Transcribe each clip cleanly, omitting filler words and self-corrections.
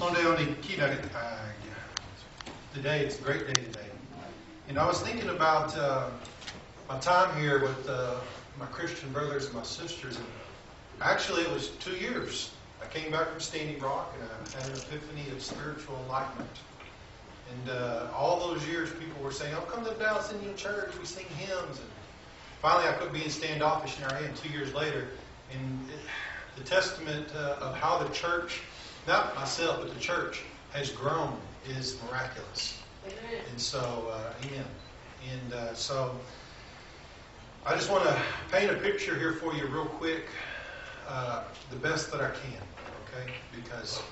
One day on the key nugget. Today, it's a great day today. I was thinking about my time here with my Christian brothers and my sisters. And actually, it was 2 years. I came back from Standing Rock and I had an epiphany of spiritual enlightenment. And all those years, people were saying, "Oh, come to Dallas Indian Church. We sing hymns." And finally, I quit being standoffish, and I am 2 years later. And the testament of how the church, not myself, but the church has grown is miraculous. Amen. And so, amen. And so, I just want to paint a picture here for you real quick, the best that I can, okay? Because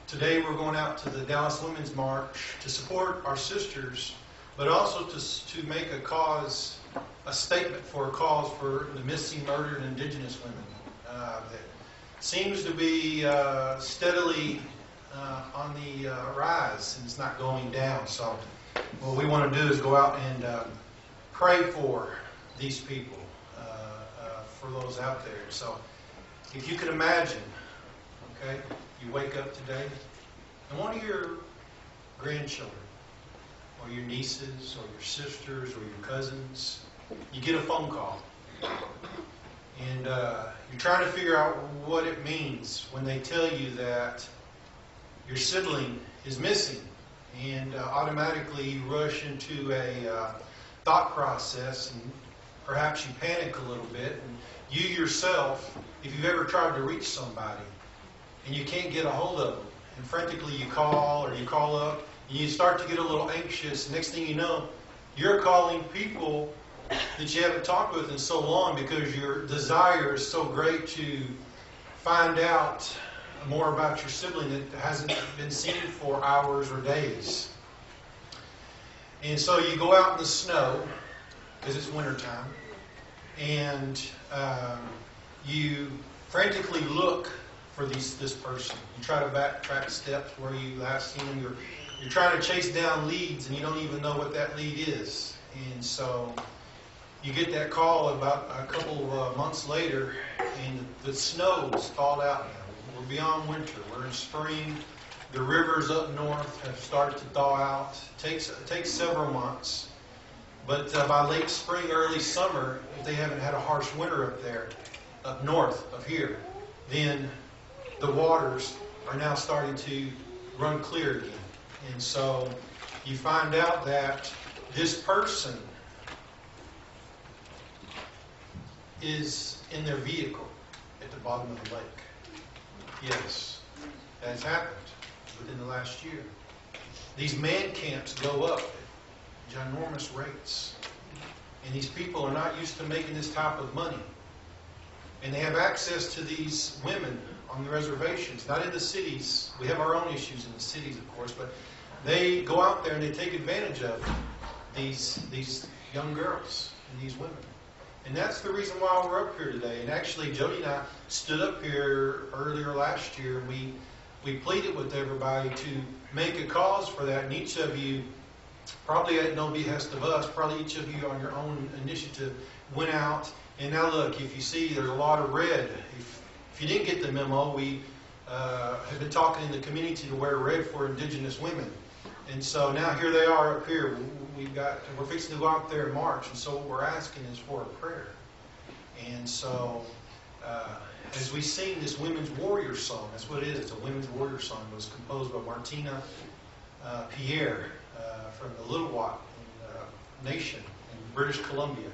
today we're going out to the Dallas Women's March to support our sisters, but also to make a statement for a cause for the missing, murdered Indigenous women that seems to be steadily on the rise, and it's not going down. So what we want to do is go out and pray for these people, for those out there. So if you could imagine, okay, you wake up today and one of your grandchildren or your nieces or your sisters or your cousins, you get a phone call. And you're trying to figure out what it means when they tell you that your sibling is missing. And automatically you rush into a thought process, and perhaps you panic a little bit. And you yourself, if you've ever tried to reach somebody and you can't get a hold of them, and frantically you call or you call up, and you start to get a little anxious. Next thing you know, you're calling people that you haven't talked with in so long because your desire is so great to find out more about your sibling that hasn't been seen for hours or days. And so you go out in the snow because it's wintertime, and you frantically look for this person. You try to backtrack steps where you last seen them. You're trying to chase down leads, and you don't even know what that lead is. And so you get that call about a couple of months later, and the snow's thawed out now. We're beyond winter. We're in spring. The rivers up north have started to thaw out. It takes several months. But by late spring, early summer, if they haven't had a harsh winter up there, up north of here, then the waters are now starting to run clear again. And so you find out that this person is in their vehicle at the bottom of the lake. Yes, that has happened within the last year. These man camps go up at ginormous rates. And these people are not used to making this type of money. And they have access to these women on the reservations, not in the cities. We have our own issues in the cities, of course, but they go out there and they take advantage of these young girls and these women. And that's the reason why we're up here today. And actually, Jody and I stood up here earlier last year, and we pleaded with everybody to make a cause for that. And each of you, probably at no behest of us, probably each of you on your own initiative went out. And now look, if you see there's a lot of red. If you didn't get the memo, we have been talking in the community to wear red for Indigenous women. And so now here they are up here. We're fixing to go out there in March, and so what we're asking is for a prayer. And so as we sing this Women's Warrior song, that's what it is. It's a Women's Warrior song. It was composed by Martina Pierre from the Littlewat Nation in British Columbia.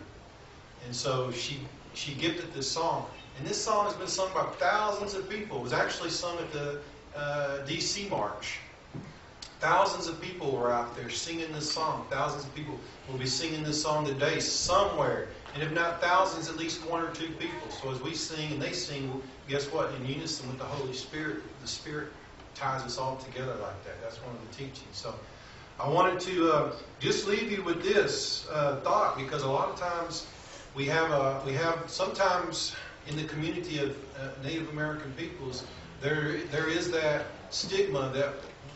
And so she gifted this song. And this song has been sung by thousands of people. It was actually sung at the D.C. March. Thousands of people were out there singing this song. Thousands of people will be singing this song today somewhere. And if not thousands, at least one or two people. So as we sing and they sing, guess what? In unison with the Holy Spirit, the Spirit ties us all together like that. That's one of the teachings. So I wanted to just leave you with this thought, because a lot of times we have sometimes in the community of Native American peoples, there is that stigma that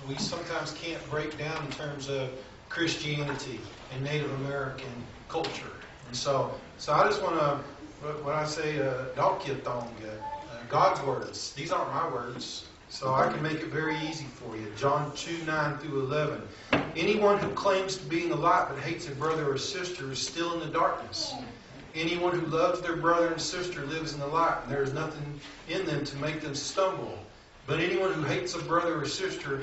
we sometimes can't break down in terms of Christianity and Native American culture. And so I just want to, when I say God's words, these aren't my words. So I can make it very easy for you. John 2:9 through 11. Anyone who claims to be in the light but hates a brother or sister is still in the darkness. Anyone who loves their brother and sister lives in the light, and there is nothing in them to make them stumble. But anyone who hates a brother or sister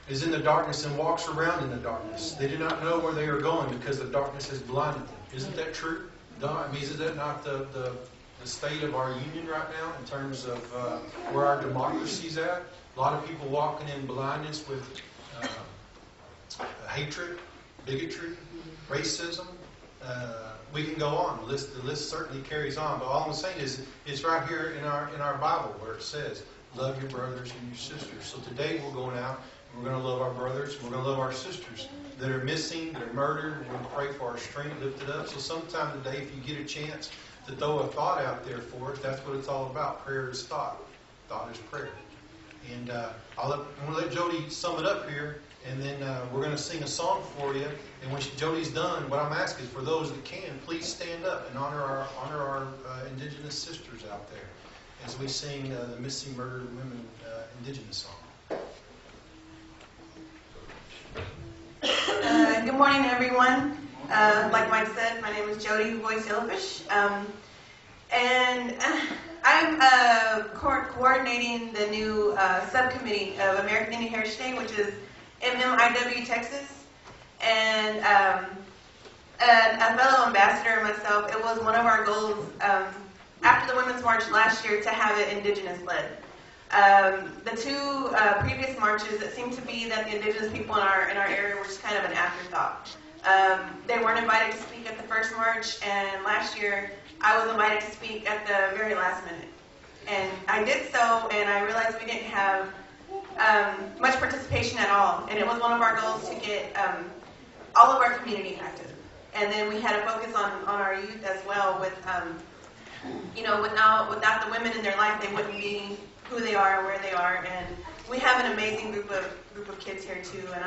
is in the darkness and walks around in the darkness. They do not know where they are going because the darkness has blinded them. Isn't that true? I mean, is that not the state of our union right now in terms of where our democracy's at? A lot of people walking in blindness with hatred, bigotry, racism. We can go on. The list certainly carries on. But all I'm saying is it's right here in our Bible where it says, love your brothers and your sisters. So today we're going out and we're going to love our brothers and we're going to love our sisters that are missing, that are murdered. We're going to pray for our strength lifted up. So sometime today, if you get a chance to throw a thought out there for us, that's what it's all about. Prayer is thought. Thought is prayer. And I'm going to let Jody sum it up here, and then we're going to sing a song for you. And when Jody's done, what I'm asking is for those that can, please stand up and honor our Indigenous sisters out there as we sing the Missing Murdered Women Indigenous song. Good morning, everyone. Like Mike said, my name is Jody Boyce-Yellowfish, and I'm coordinating the new subcommittee of American Indian Heritage Day, which is MMIW Texas. And a fellow ambassador and myself, it was one of our goals after the Women's March last year to have it Indigenous-led. The two previous marches, it seemed to be that the Indigenous people in our area were just kind of an afterthought. They weren't invited to speak at the first march, and last year I was invited to speak at the very last minute. And I did so, and I realized we didn't have much participation at all. And it was one of our goals to get all of our community active. And then we had a focus on our youth as well. With without the women in their life, they wouldn't be who they are and where they are. And we have an amazing group of kids here too. And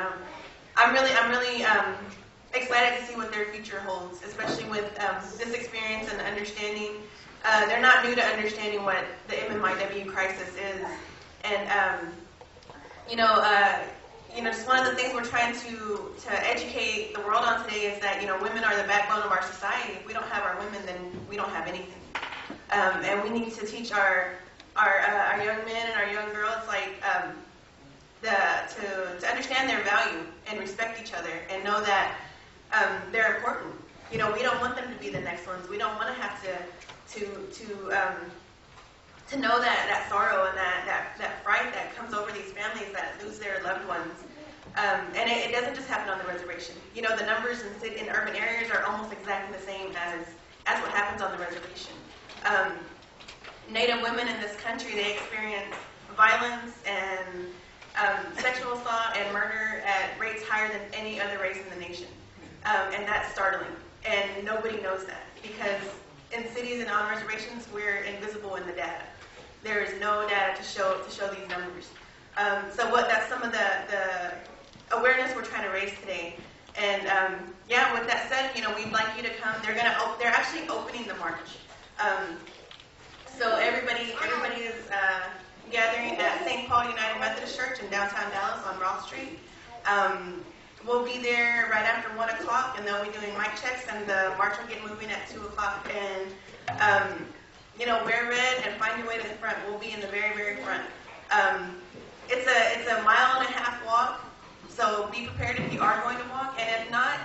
I'm really excited to see what their future holds, especially with this experience and understanding. They're not new to understanding what the MMIW crisis is. And just one of the things we're trying to educate the world on today is that, women are the backbone of our society. If we don't have our women, then we don't have anything. And we need to teach our young men and our young girls, to understand their value and respect each other and know that they're important. We don't want them to be the next ones. We don't want to have to know that sorrow and that fright that comes over these families that lose their loved ones. And it doesn't just happen on the reservation. The numbers in urban areas are almost exactly the same as what happens on the reservation. Native women in this country, they experience violence and sexual assault and murder at rates higher than any other race in the nation. And that's startling. And nobody knows that because in cities and on reservations, we're invisible in the data. There is no data to show these numbers. So that's some of the awareness we're trying to raise today. And with that said, we'd like you to come. They're actually opening the march. So everybody is gathering at St. Paul United Methodist Church in downtown Dallas on Roth Street. We'll be there right after 1 o'clock, and they'll be doing mic checks, and the march will get moving at 2 o'clock. And wear red and find your way to the front. We'll be in the very, very front. It's a 1.5 mile walk, so be prepared if you are going to walk, and if not,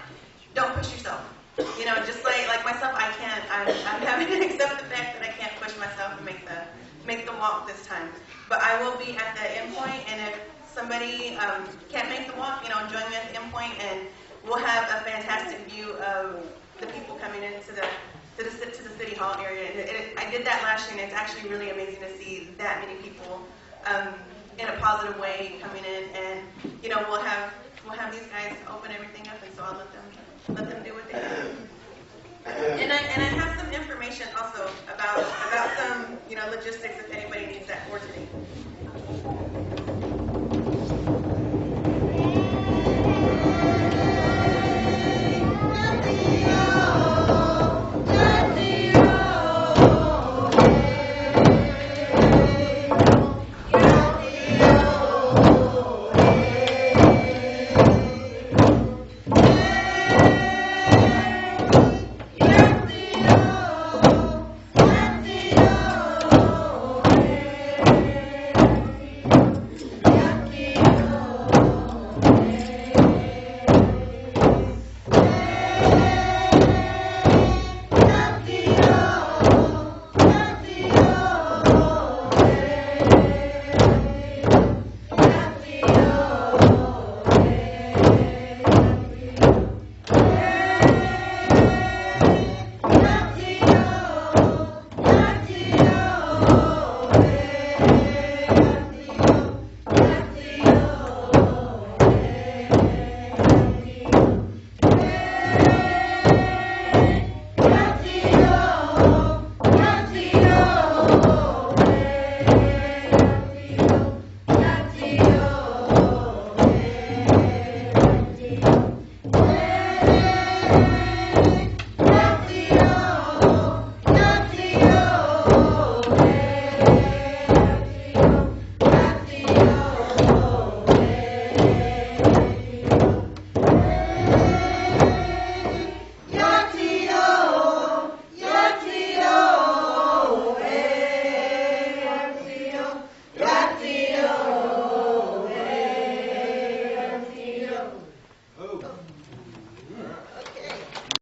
don't push yourself. Just like myself, I'm having to accept the fact that I can't push myself and make the walk this time. But I will be at the end point, and if somebody can't make the walk, join me at the end point, and we'll have a fantastic view of the people coming into the City Hall area. And I did that last year, and it's actually really amazing to see that many people in a positive way coming in. And we'll have these guys open everything up, and so I'll let them do what they do. And I have some information also about some logistics if anybody needs that for today.